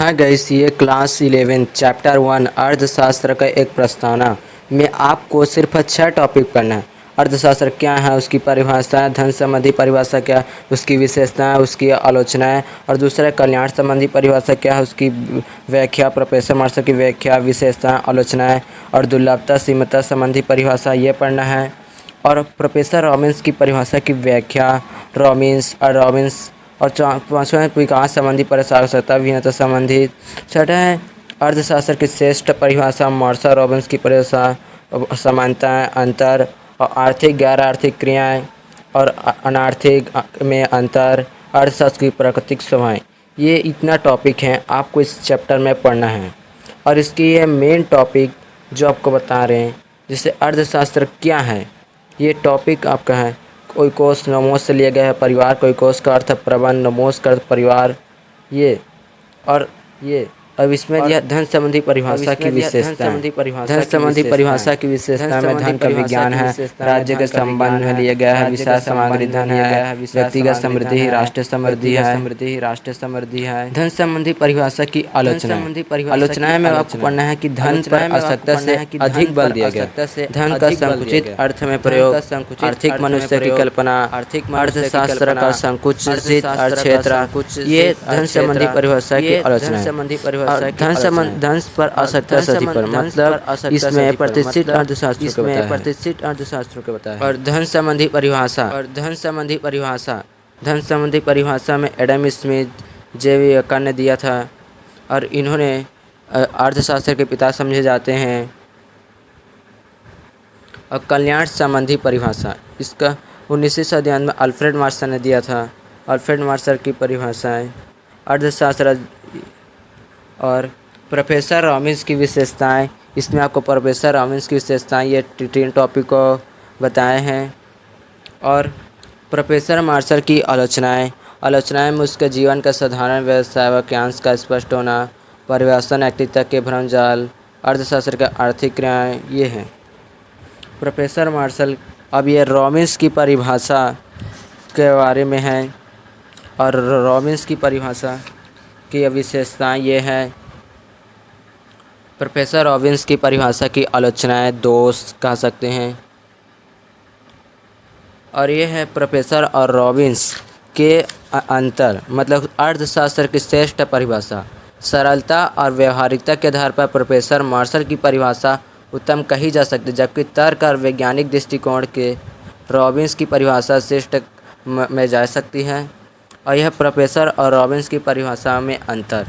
हाँ गाइस, ये class 11 chapter 1 अर्थशास्त्र का एक प्रस्तावना में आपको सिर्फ 6 टॉपिक पढ़ना है। अर्थशास्त्र क्या है, उसकी परिभाषा, धन संबंधी परिभाषा क्या, उसकी विशेषताएं, उसकी आलोचनाएं, और दूसरा कल्याण संबंधी परिभाषा क्या है, उसकी व्याख्या, प्रोफेसर मार्शल की व्याख्या, विशेषताएं, आलोचनाएं और दुर्लभता सीमितता संबंधी परिभाषा ये पढ़ना है। और प्रोफेसर रॉबिन्स की परिभाषा की व्याख्या, रॉबिन्स और पाँचवा है विकास संबंधी परिभाषा, भिन्नता संबंधी। छठा है अर्थशास्त्र की श्रेष्ठ परिभाषा, मार्शल रॉबिन्स की परिभाषा, समानताएं, अंतर और आर्थिक गैर आर्थिक क्रियाएं और अनार्थिक में अंतर, अर्थशास्त्र की प्राकृतिक स्वभाव। ये इतना टॉपिक है आपको इस चैप्टर में पढ़ना है। और इसकी ये मेन टॉपिक जो आपको बता रहे हैं, जैसे अर्थशास्त्र क्या है, ये टॉपिक आपका है। कोई कोष नमोस से लिया गया है परिवार, कोई कोष का अर्थ प्रबंध, नमोस का अर्थ परिवार, ये और ये। अब इसमें यह धन संबंधी परिभाषा की विशेषता, धन संबंधी परिभाषा की विशेषता में धन का विज्ञान है, राज्य के संबंध में लिया गया है, विशाल सामग्री धन है, व्यक्तिगत समृद्धि ही राष्ट्र समृद्धि है। धन संबंधी परिभाषा की आलोचनाएं में आपको पढ़ना है कि धन पर आवश्यकता से अधिक बल दिया गया, धन का संकुचित अर्थ में प्रयोग, आर्थिक मनुष्य की कल्पना, अर्थशास्त्र का संकुचित क्षेत्र, ये धन संबंधी परिभाषा की आलोचना। धन पर आवश्यकता से अधिक पर मतलब इसमें प्रतिष्ठित अर्थशास्त्र को बताया है। और धन संबंधी परिभाषा में एडम स्मिथ, जे.वी. ने दिया था और इन्होंने अर्थशास्त्र के पिता समझे जाते हैं। और कल्याण संबंधी परिभाषा, इसका 19वीं सदी में अल्फ्रेड मार्शल ने दिया था। अल्फ्रेड मार्शल की परिभाषाएं अर्थशास्त्र। और प्रोफेसर रॉबिन्स की विशेषताएं, इसमें आपको प्रोफेसर रॉबिन्स की विशेषताएं ये 3 टॉपिक को बताए हैं। और प्रोफेसर मार्शल की आलोचनाएं में उसके जीवन का साधारण व्यवसाय वाक्यांश का स्पष्ट होना, परिभाषा नैतिकता के भ्रमजाल, अर्थशास्त्र का आर्थिक क्रियाएं, ये हैं प्रोफेसर मार्शल। अब ये रॉबिन्स की परिभाषा के बारे में है। और रॉबिन्स की परिभाषा की विशेषताएं ये है। प्रोफेसर रॉबिन्स की परिभाषा की आलोचनाएं दोष कह सकते हैं। और ये है प्रोफेसर और रॉबिन्स के अंतर, मतलब अर्थशास्त्र की श्रेष्ठ परिभाषा, सरलता और व्यवहारिकता के आधार पर प्रोफेसर मार्शल की परिभाषा उत्तम कही जा सकती है, जबकि तर्क और वैज्ञानिक दृष्टिकोण के रॉबिन्स की परिभाषा श्रेष्ठ में जा सकती है। और यह प्रोफेसर और रॉबिन्स की परिभाषा में अंतर।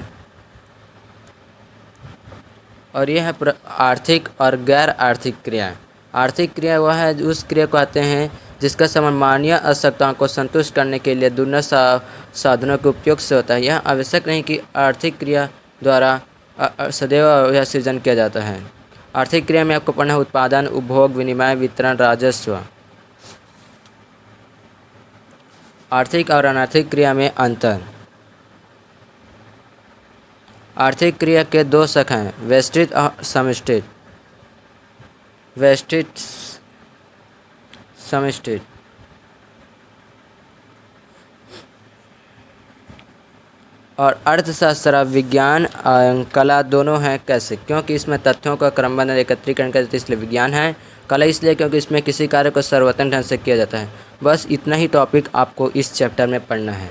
और यह है आर्थिक और गैर आर्थिक क्रिया। आर्थिक क्रिया वह है उस क्रिया को कहते हैं जिसका सामान्य आवश्यकताओं को संतुष्ट करने के लिए दोनों साधनों के उपयोग से होता है। यह आवश्यक नहीं कि आर्थिक क्रिया द्वारा सदैव यह सृजन किया जाता है। आर्थिक क्रिया में आपको पढ़ना है उत्पादन, उपभोग, विनिमय, वितरण, राजस्व। आर्थिक और अनार्थिक क्रिया में अंतर। आर्थिक क्रिया के 2 शाखा हैं, व्यष्टित और समष्टित। और अर्थशास्त्र विज्ञान कला दोनों हैं। कैसे? क्योंकि इसमें तथ्यों का क्रमबद्ध एकत्रीकरण करते, इसलिए विज्ञान है। कला इसलिए क्योंकि इसमें किसी कार्य को सर्वोत्तम ढंग से किया जाता है। बस इतना ही टॉपिक आपको इस चैप्टर में पढ़ना है।